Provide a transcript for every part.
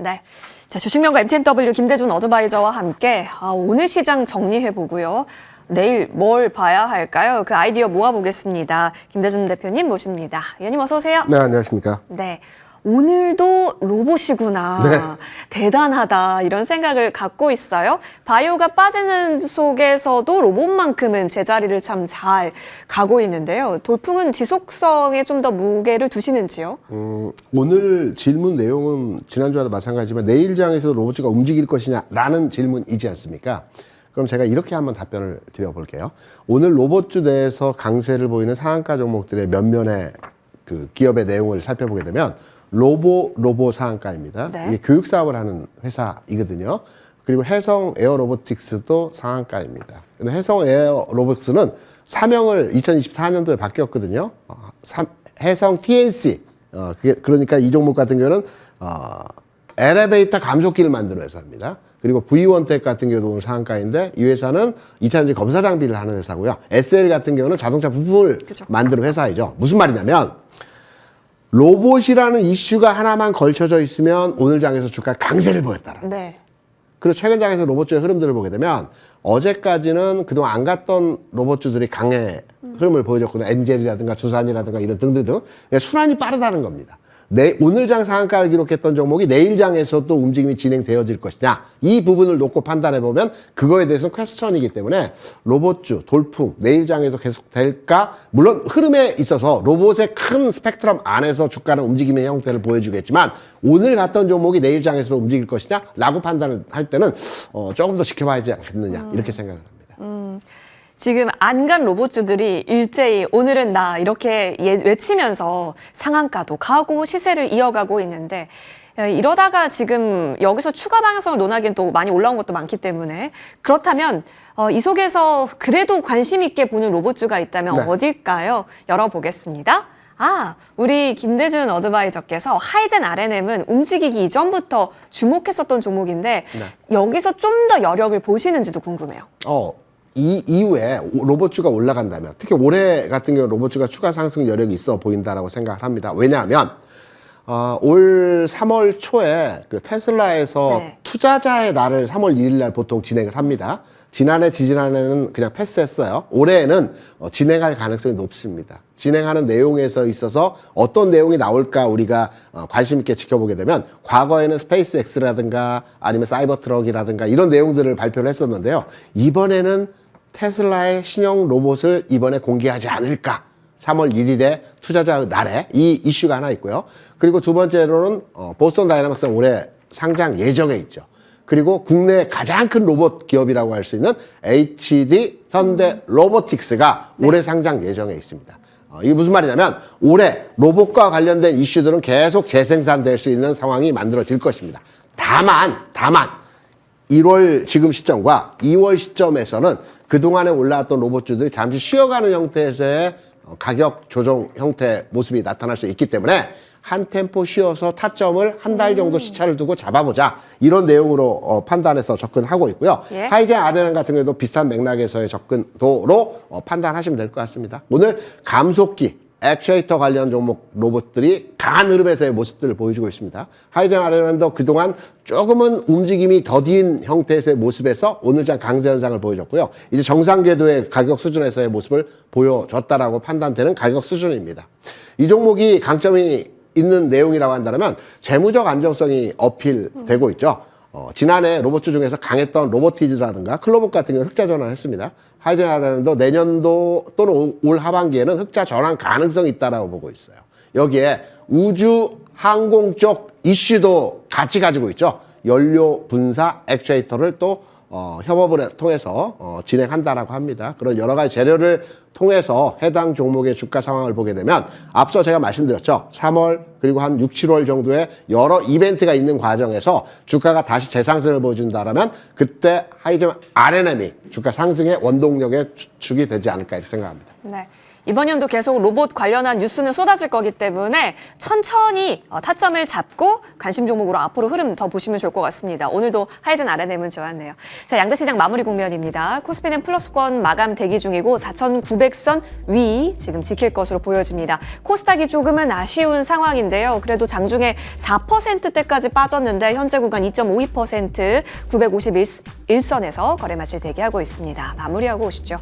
네. 자, 주식명가 MTNW 김대준 어드바이저와 함께 오늘 시장 정리해보고요. 내일 뭘 봐야 할까요? 그 아이디어 모아보겠습니다. 김대준 대표님 모십니다. 위원님 어서 오세요. 네, 안녕하십니까. 네. 오늘도 로봇이구나. 네. 대단하다. 이런 생각을 갖고 있어요. 바이오가 빠지는 속에서도 로봇만큼은 제자리를 참 잘 가고 있는데요. 돌풍은 지속성에 좀 더 무게를 두시는지요? 오늘 질문 내용은 지난주와도 마찬가지지만 내일장에서 로봇주가 움직일 것이냐라는 질문이지 않습니까? 그럼 제가 이렇게 한번 답변을 드려볼게요. 오늘 로봇주 내에서 강세를 보이는 상한가 종목들의 면면의 그 기업의 내용을 살펴보게 되면 로보 상한가입니다. 네. 이게 교육 사업을 하는 회사이거든요. 그리고 해성 에어 로보틱스도 상한가입니다. 근데 해성 에어 로보틱스는 사명을 2024년도에 바뀌었거든요. 해성 TNC. 그러니까 이 종목 같은 경우는 엘리베이터 감속기를 만드는 회사입니다. 그리고 V1텍 같은 경우도 오늘 상한가인데 이 회사는 2차전지 검사 장비를 하는 회사고요. SL 같은 경우는 자동차 부품을 그쵸. 만드는 회사이죠. 무슨 말이냐면 로봇이라는 이슈가 하나만 걸쳐져 있으면 오늘 장에서 주가 강세를 보였다라. 네. 그리고 최근 장에서 로봇주의 흐름들을 보게 되면 어제까지는 그동안 안 갔던 로봇주들이 강해 흐름을 보여줬거든요. 엔젤이라든가 두산이라든가 이런 등등등. 순환이 빠르다는 겁니다. 오늘 장 상한가를 기록했던 종목이 내일 장에서도 움직임이 진행되어질 것이냐 이 부분을 놓고 판단해 보면 그거에 대해서는 퀘스천이기 때문에 로봇주, 돌풍, 내일 장에서 계속 될까? 물론 흐름에 있어서 로봇의 큰 스펙트럼 안에서 주가는 움직임의 형태를 보여주겠지만 오늘 갔던 종목이 내일 장에서도 움직일 것이냐 라고 판단을 할 때는 조금 더 지켜봐야지 않겠느냐 이렇게 생각을 합니다. 지금 안 간 로봇주들이 일제히 오늘은 나 이렇게 외치면서 상한가도 가고 시세를 이어가고 있는데 이러다가 지금 여기서 추가 방향성을 논하기엔 또 많이 올라온 것도 많기 때문에 그렇다면 이 속에서 그래도 관심 있게 보는 로봇주가 있다면 네. 어딜까요? 열어보겠습니다. 우리 김대준 어드바이저께서 하이젠 RNM은 움직이기 이전부터 주목했었던 종목인데 네. 여기서 좀 더 여력을 보시는지도 궁금해요. 이 이후에 로봇주가 올라간다면 특히 올해 같은 경우 로봇주가 추가 상승 여력이 있어 보인다라고 생각을 합니다. 왜냐하면 올 3월 초에 그 테슬라에서 네. 투자자의 날을 3월 1일 날 보통 진행을 합니다. 지난해, 지지난해는 그냥 패스했어요. 올해에는 진행할 가능성이 높습니다. 진행하는 내용에서 있어서 어떤 내용이 나올까 우리가 관심 있게 지켜보게 되면 과거에는 스페이스X라든가 아니면 사이버트럭이라든가 이런 내용들을 발표를 했었는데요. 이번에는 테슬라의 신형 로봇을 이번에 공개하지 않을까. 3월 1일에 투자자 날에 이 이슈가 하나 있고요. 그리고 두 번째로는 보스턴 다이나믹스가 올해 상장 예정에 있죠. 그리고 국내 가장 큰 로봇 기업이라고 할 수 있는 HD 현대 로보틱스가 올해 상장 예정에 있습니다. 이게 무슨 말이냐면 올해 로봇과 관련된 이슈들은 계속 재생산될 수 있는 상황이 만들어질 것입니다. 다만 1월 지금 시점과 2월 시점에서는 그동안에 올라왔던 로봇주들이 잠시 쉬어가는 형태에서의 가격 조정 형태 모습이 나타날 수 있기 때문에 한 템포 쉬어서 타점을 한 달 정도 시차를 두고 잡아보자 이런 내용으로 판단해서 접근하고 있고요. 예. 하이젠 RNM 같은 경우도 비슷한 맥락에서의 접근도로 판단하시면 될 것 같습니다. 오늘 감속기 액추에이터 관련 종목 로봇들이 강한 흐름에서의 모습들을 보여주고 있습니다. 하이젠 RNM도 그동안 조금은 움직임이 더딘 형태에서의 모습에서 오늘장 강세 현상을 보여줬고요. 이제 정상 궤도의 가격 수준에서의 모습을 보여줬다라고 판단되는 가격 수준입니다. 이 종목이 강점이 있는 내용이라고 한다면 재무적 안정성이 어필되고 있죠. 지난해 로봇주 중에서 강했던 로보티즈라든가 클로봇 같은 경우는 흑자 전환했습니다. 하이젠 RNM도 내년도 또는 올 하반기에는 흑자 전환 가능성이 있다라고 보고 있어요. 여기에 우주 항공 쪽 이슈도 같이 가지고 있죠. 연료 분사 액추에이터를 또 협업을 통해서 진행한다라고 합니다. 그런 여러 가지 재료를 통해서 해당 종목의 주가 상황을 보게 되면 앞서 제가 말씀드렸죠. 3월 그리고 한 6, 7월 정도에 여러 이벤트가 있는 과정에서 주가가 다시 재상승을 보여준다면 그때 하이젠 RNM이 주가 상승의 원동력의 주축이 되지 않을까 이렇게 생각합니다. 네. 이번 연도 계속 로봇 관련한 뉴스는 쏟아질 거기 때문에 천천히 타점을 잡고 관심 종목으로 앞으로 흐름 더 보시면 좋을 것 같습니다. 오늘도 하이젠 아래내면 좋았네요. 자, 양대 시장 마무리 국면입니다. 코스피는 플러스권 마감 대기 중이고 4,900선 위 지금 지킬 것으로 보여집니다. 코스닥이 조금은 아쉬운 상황인데요. 그래도 장중에 4%대까지 빠졌는데 현재 구간 2.52% 951선에서 거래 마칠 대기하고 있습니다. 마무리하고 오시죠.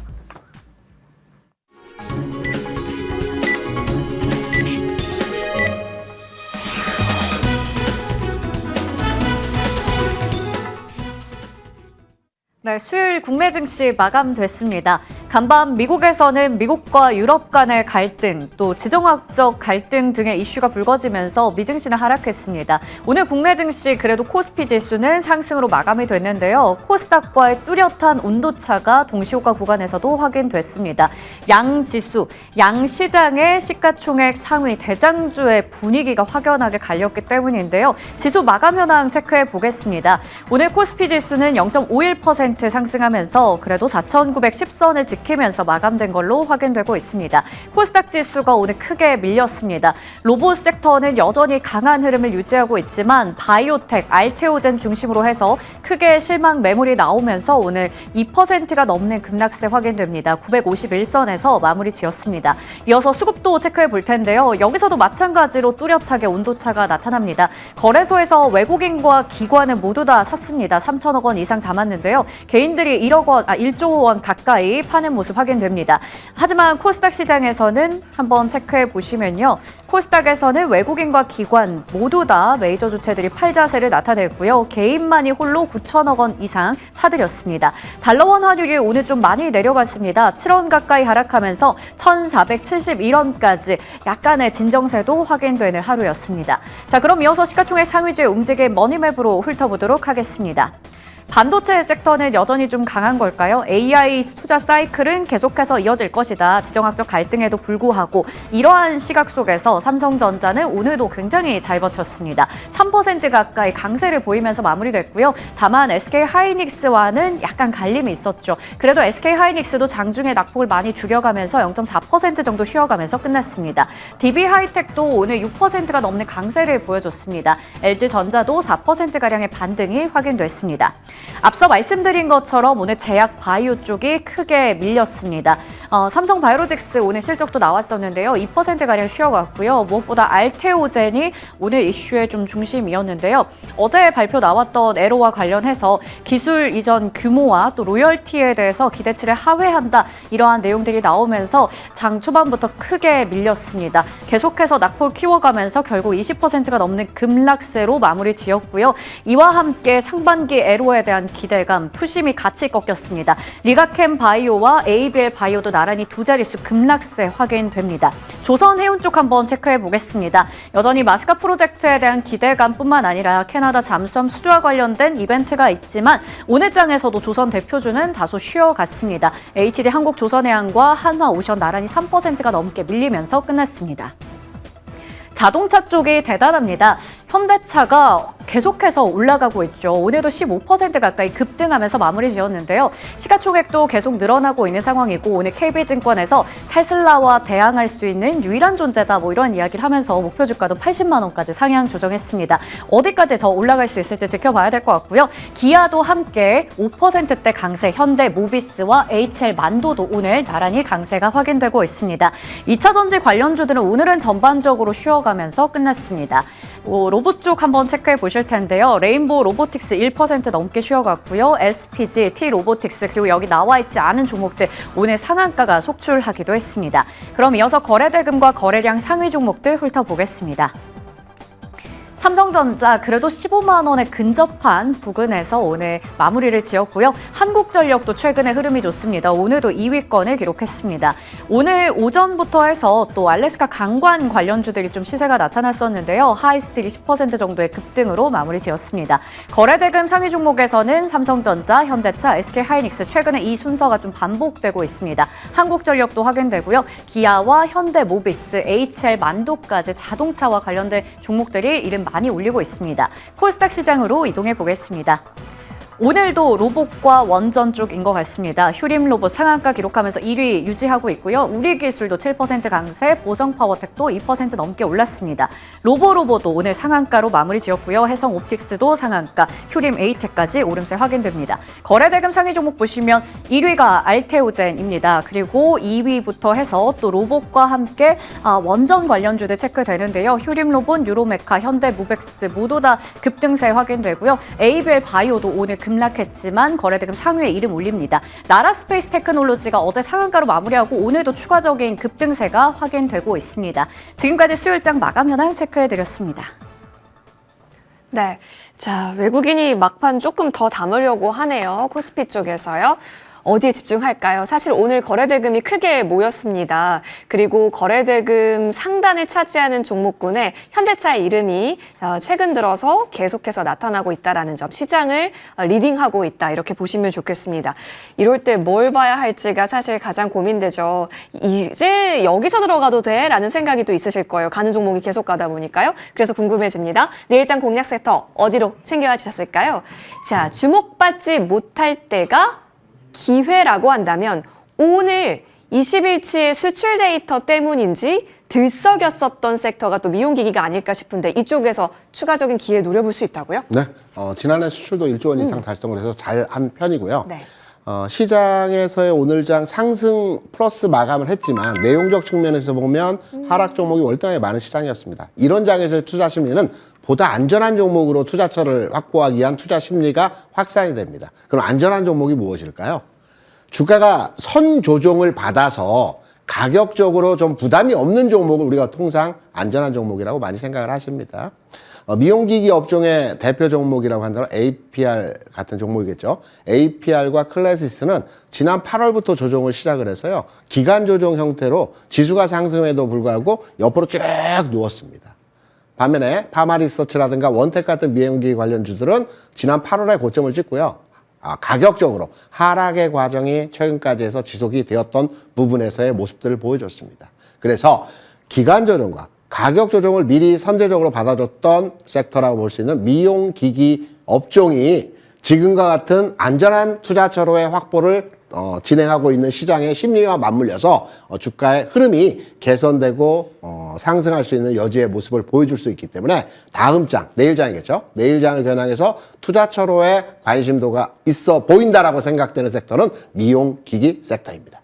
네, 수요일 국내 증시 마감됐습니다. 간밤 미국에서는 미국과 유럽 간의 갈등, 또 지정학적 갈등 등의 이슈가 불거지면서 미증시는 하락했습니다. 오늘 국내 증시 그래도 코스피 지수는 상승으로 마감이 됐는데요. 코스닥과의 뚜렷한 온도차가 동시호가 구간에서도 확인됐습니다. 양 지수, 양 시장의 시가총액 상위 대장주의 분위기가 확연하게 갈렸기 때문인데요. 지수 마감 현황 체크해 보겠습니다. 오늘 코스피 지수는 0.51% 상승하면서 그래도 4,910선을 지키면서 마감된 걸로 확인되고 있습니다. 코스닥 지수가 오늘 크게 밀렸습니다. 로봇 섹터는 여전히 강한 흐름을 유지하고 있지만 바이오텍, 알테오젠 중심으로 해서 크게 실망 매물이 나오면서 오늘 2%가 넘는 급락세 확인됩니다. 951선에서 마무리 지었습니다. 이어서 수급도 체크해 볼 텐데요. 여기서도 마찬가지로 뚜렷하게 온도차가 나타납니다. 거래소에서 외국인과 기관은 모두 다 샀습니다. 3천억 원 이상 담았는데요. 개인들이 1조 원 가까이 파는 모습 확인됩니다. 하지만 코스닥 시장에서는 한번 체크해 보시면요. 코스닥에서는 외국인과 기관 모두 다 메이저 주체들이 팔자세를 나타냈고요. 개인만이 홀로 9천억 원 이상 사들였습니다. 달러원 환율이 오늘 좀 많이 내려갔습니다. 7원 가까이 하락하면서 1,471원까지 약간의 진정세도 확인되는 하루였습니다. 자, 그럼 이어서 시가총액 상위주의 움직임 머니맵으로 훑어보도록 하겠습니다. 반도체 섹터는 여전히 좀 강한 걸까요? AI 투자 사이클은 계속해서 이어질 것이다. 지정학적 갈등에도 불구하고 이러한 시각 속에서 삼성전자는 오늘도 굉장히 잘 버텼습니다. 3% 가까이 강세를 보이면서 마무리됐고요. 다만 SK하이닉스와는 약간 갈림이 있었죠. 그래도 SK하이닉스도 장중에 낙폭을 많이 줄여가면서 0.4% 정도 쉬어가면서 끝났습니다. DB하이텍도 오늘 6%가 넘는 강세를 보여줬습니다. LG전자도 4%가량의 반등이 확인됐습니다. 앞서 말씀드린 것처럼 오늘 제약 바이오 쪽이 크게 밀렸습니다. 삼성 바이오로직스 오늘 실적도 나왔었는데요. 2%가량 쉬어갔고요. 무엇보다 알테오젠이 오늘 이슈의 좀 중심이었는데요. 어제 발표 나왔던 에로와 관련해서 기술 이전 규모와 또 로열티에 대해서 기대치를 하회한다. 이러한 내용들이 나오면서 장 초반부터 크게 밀렸습니다. 계속해서 낙폭을 키워가면서 결국 20%가 넘는 급락세로 마무리 지었고요. 이와 함께 상반기 에로에 대한 기대감, 투심이 같이 꺾였습니다. 리가캠 바이오와 ABL 바이오도 나란히 두 자릿수 급락세 확인됩니다. 조선해운 쪽 한번 체크해 보겠습니다. 여전히 마스카 프로젝트에 대한 기대감뿐만 아니라 캐나다 잠수함 수주와 관련된 이벤트가 있지만 오늘 장에서도 조선 대표주는 다소 쉬어갔습니다. HD 한국조선해양과 한화오션 나란히 3%가 넘게 밀리면서 끝났습니다. 자동차 쪽이 대단합니다. 현대차가 계속해서 올라가고 있죠. 오늘도 15% 가까이 급등하면서 마무리 지었는데요. 시가총액도 계속 늘어나고 있는 상황이고 오늘 KB증권에서 테슬라와 대항할 수 있는 유일한 존재다 이런 이야기를 하면서 목표 주가도 80만 원까지 상향 조정했습니다. 어디까지 더 올라갈 수 있을지 지켜봐야 될 것 같고요. 기아도 함께 5%대 강세, 현대 모비스와 HL 만도도 오늘 나란히 강세가 확인되고 있습니다. 2차 전지 관련주들은 오늘은 전반적으로 쉬어가면서 끝났습니다. 로봇 쪽 한번 체크해 보실 텐데요. 레인보우 로보틱스 1% 넘게 쉬어갔고요. SPG, T-로보틱스 그리고 여기 나와 있지 않은 종목들 오늘 상한가가 속출하기도 했습니다. 그럼 이어서 거래대금과 거래량 상위 종목들 훑어보겠습니다. 삼성전자 그래도 15만 원에 근접한 부근에서 오늘 마무리를 지었고요. 한국전력도 최근에 흐름이 좋습니다. 오늘도 2위권을 기록했습니다. 오늘 오전부터 해서 또 알래스카 강관 관련주들이 좀 시세가 나타났었는데요. 하이스틸이 10% 정도의 급등으로 마무리 지었습니다. 거래대금 상위 종목에서는 삼성전자, 현대차, SK하이닉스 최근에 이 순서가 좀 반복되고 있습니다. 한국전력도 확인되고요. 기아와 현대모비스, HL 만도까지 자동차와 관련된 종목들이 이름 많이 올리고 있습니다. 코스닥 시장으로 이동해 보겠습니다. 오늘도 로봇과 원전 쪽인 것 같습니다. 휴림 로봇 상한가 기록하면서 1위 유지하고 있고요. 우리기술도 7% 강세, 보성파워텍도 2% 넘게 올랐습니다. 로보로보도 오늘 상한가로 마무리 지었고요. 해성옵틱스도 상한가, 휴림 에이텍까지 오름세 확인됩니다. 거래대금 상위 종목 보시면 1위가 알테오젠입니다. 그리고 2위부터 해서 또 로봇과 함께 원전 관련주들 체크되는데요. 휴림 로봇, 유로메카, 현대무벡스 모두 다 급등세 확인되고요. ABL 바이오도 오늘 급락했지만 거래대금 상위에 이름 올립니다. 나라스페이스 테크놀로지가 어제 상한가로 마무리하고 오늘도 추가적인 급등세가 확인되고 있습니다. 지금까지 수요일장 마감 현황 체크해드렸습니다. 네. 자, 외국인이 막판 조금 더 담으려고 하네요. 코스피 쪽에서요. 어디에 집중할까요? 사실 오늘 거래대금이 크게 모였습니다. 그리고 거래대금 상단을 차지하는 종목군에 현대차의 이름이 최근 들어서 계속해서 나타나고 있다는 점, 시장을 리딩하고 있다 이렇게 보시면 좋겠습니다. 이럴 때 뭘 봐야 할지가 사실 가장 고민되죠. 이제 여기서 들어가도 돼? 라는 생각이 또 있으실 거예요. 가는 종목이 계속 가다 보니까요. 그래서 궁금해집니다. 내일장 공략 섹터 어디로 챙겨가셨을까요? 자, 주목받지 못할 때가 기회라고 한다면 오늘 20일치의 수출 데이터 때문인지 들썩였었던 섹터가 또 미용기기가 아닐까 싶은데 이쪽에서 추가적인 기회 노려볼 수 있다고요? 네, 지난해 수출도 1조 원 이상 달성을 해서 잘한 편이고요. 네. 시장에서의 오늘장 상승 플러스 마감을 했지만 내용적 측면에서 보면 하락 종목이 월등하게 많은 시장이었습니다. 이런 장에서의 투자 심리는 보다 안전한 종목으로 투자처를 확보하기 위한 투자 심리가 확산이 됩니다. 그럼 안전한 종목이 무엇일까요? 주가가 선 조정을 받아서 가격적으로 좀 부담이 없는 종목을 우리가 통상 안전한 종목이라고 많이 생각을 하십니다. 미용기기 업종의 대표 종목이라고 한다면 APR 같은 종목이겠죠. APR과 클래시스는 지난 8월부터 조정을 시작을 해서요. 기간 조정 형태로 지수가 상승에도 불구하고 옆으로 쭉 누웠습니다. 반면에 파마리서치라든가 원텍 같은 미용기기 관련주들은 지난 8월에 고점을 찍고요. 가격적으로 하락의 과정이 최근까지 해서 지속이 되었던 부분에서의 모습들을 보여줬습니다. 그래서 기간 조정과 가격 조정을 미리 선제적으로 받아줬던 섹터라고 볼 수 있는 미용기기 업종이 지금과 같은 안전한 투자처로의 확보를 진행하고 있는 시장의 심리와 맞물려서 주가의 흐름이 개선되고 상승할 수 있는 여지의 모습을 보여줄 수 있기 때문에 다음 장, 내일장이겠죠. 내일장을 겨냥해서 투자처로의 관심도가 있어 보인다라고 생각되는 섹터는 미용기기 섹터입니다.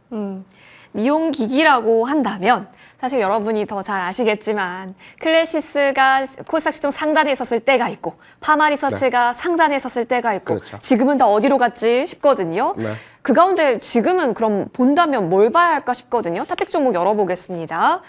미용기기라고 한다면 사실 여러분이 더 잘 아시겠지만 클래시스가 코스닥 시총 상단에 있었을 때가 있고 파마리서치가 상단에 있었을 때가 있고 그렇죠. 지금은 다 어디로 갔지 싶거든요. 네. 그 가운데 지금은 그럼 본다면 뭘 봐야 할까 싶거든요. 탑픽 종목 열어보겠습니다.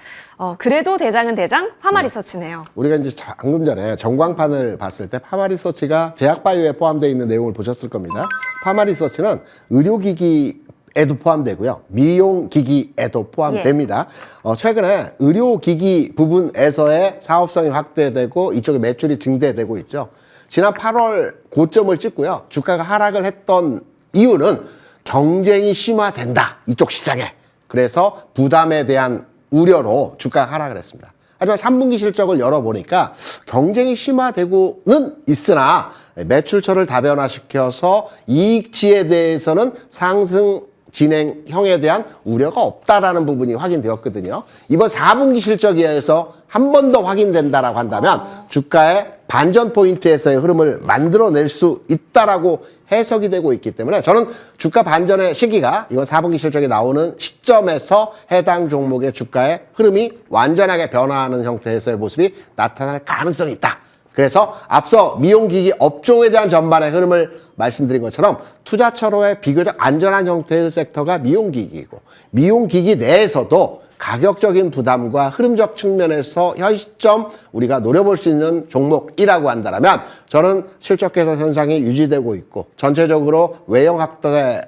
그래도 대장은 대장 파마리서치네요. 우리가 이제 방금 전에 전광판을 봤을 때 파마리서치가 제약바이오에 포함되어 있는 내용을 보셨을 겁니다. 파마리서치는 의료기기 에도 포함되고요. 미용기기에도 포함됩니다. 최근에 의료기기 부분에서의 사업성이 확대되고 이쪽에 매출이 증대되고 있죠. 지난 8월 고점을 찍고요. 주가가 하락을 했던 이유는 경쟁이 심화된다. 이쪽 시장에. 그래서 부담에 대한 우려로 주가가 하락을 했습니다. 하지만 3분기 실적을 열어보니까 경쟁이 심화되고는 있으나 매출처를 다변화시켜서 이익치에 대해서는 상승 진행형에 대한 우려가 없다라는 부분이 확인되었거든요. 이번 4분기 실적에 의해서 한 번 더 확인된다라고 한다면 주가의 반전 포인트에서의 흐름을 만들어낼 수 있다라고 해석이 되고 있기 때문에 저는 주가 반전의 시기가 이번 4분기 실적이 나오는 시점에서 해당 종목의 주가의 흐름이 완전하게 변화하는 형태에서의 모습이 나타날 가능성이 있다. 그래서 앞서 미용기기 업종에 대한 전반의 흐름을 말씀드린 것처럼 투자처로의 비교적 안전한 형태의 섹터가 미용기기이고 미용기기 내에서도 가격적인 부담과 흐름적 측면에서 현 시점 우리가 노려볼 수 있는 종목이라고 한다면 저는 실적 개선 현상이 유지되고 있고 전체적으로 외형 확대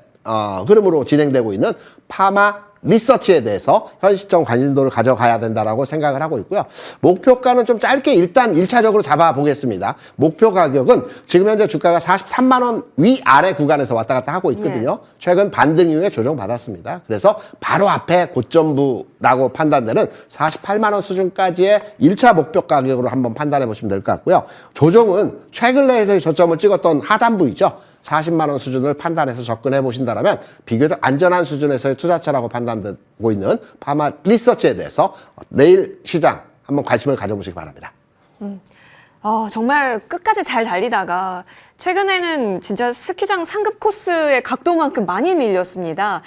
흐름으로 진행되고 있는 파마 리서치에 대해서 현 시점 관심도를 가져가야 된다라고 생각을 하고 있고요. 목표가는 좀 짧게 일단 1차적으로 잡아보겠습니다. 목표 가격은 지금 현재 주가가 43만 원 위아래 구간에서 왔다 갔다 하고 있거든요. 최근 반등 이후에 조정받았습니다. 그래서 바로 앞에 고점부라고 판단되는 48만 원 수준까지의 1차 목표 가격으로 한번 판단해 보시면 될 것 같고요. 조정은 최근 내에서의 저점을 찍었던 하단부이죠. 40만 원 수준을 판단해서 접근해 보신다면 비교적 안전한 수준에서의 투자처라고 판단되고 있는 파마 리서치에 대해서 내일 시장 한번 관심을 가져보시기 바랍니다. 정말 끝까지 잘 달리다가 최근에는 진짜 스키장 상급 코스의 각도만큼 많이 밀렸습니다.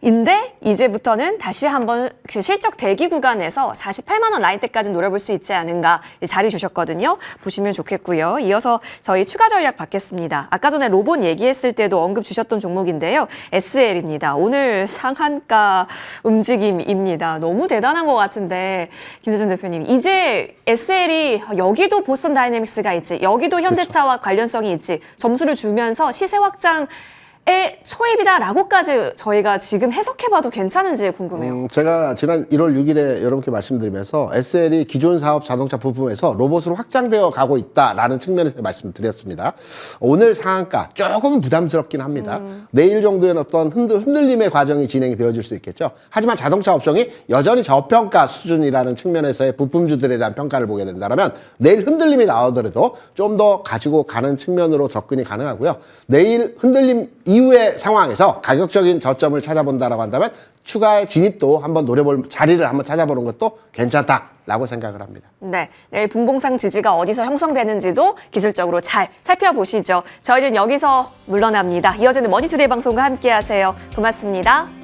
인데 이제부터는 다시 한번 실적 대기 구간에서 48만 원 라인대까지 노려볼 수 있지 않은가 자리 주셨거든요. 보시면 좋겠고요. 이어서 저희 추가 전략 받겠습니다. 아까 전에 로봇 얘기했을 때도 언급 주셨던 종목인데요. SL입니다. 오늘 상한가 움직임입니다. 너무 대단한 것 같은데 김대중 대표님, 이제 SL이 여기도 보스턴 다이내믹스가 있지, 여기도 현대차와 관련성이 있지, 점수를 주면서 시세 확장 의 초입이다라고까지 저희가 지금 해석해봐도 괜찮은지 궁금해요. 제가 지난 1월 6일에 여러분께 말씀드리면서 SL이 기존 사업 자동차 부품에서 로봇으로 확장되어 가고 있다라는 측면에서 말씀드렸습니다. 오늘 상한가 조금 부담스럽긴 합니다. 내일 정도에는 어떤 흔들림의 과정이 진행이 되어질 수 있겠죠. 하지만 자동차 업종이 여전히 저평가 수준이라는 측면에서의 부품주들에 대한 평가를 보게 된다면 내일 흔들림이 나오더라도 좀 더 가지고 가는 측면으로 접근이 가능하고요. 내일 흔들림 이후의 상황에서 가격적인 저점을 찾아본다라고 한다면 추가의 진입도 한번 노려볼 자리를 한번 찾아보는 것도 괜찮다라고 생각을 합니다. 네, 내일 분봉상 지지가 어디서 형성되는지도 기술적으로 잘 살펴보시죠. 저희는 여기서 물러납니다. 이어지는 머니투데이 방송과 함께하세요. 고맙습니다.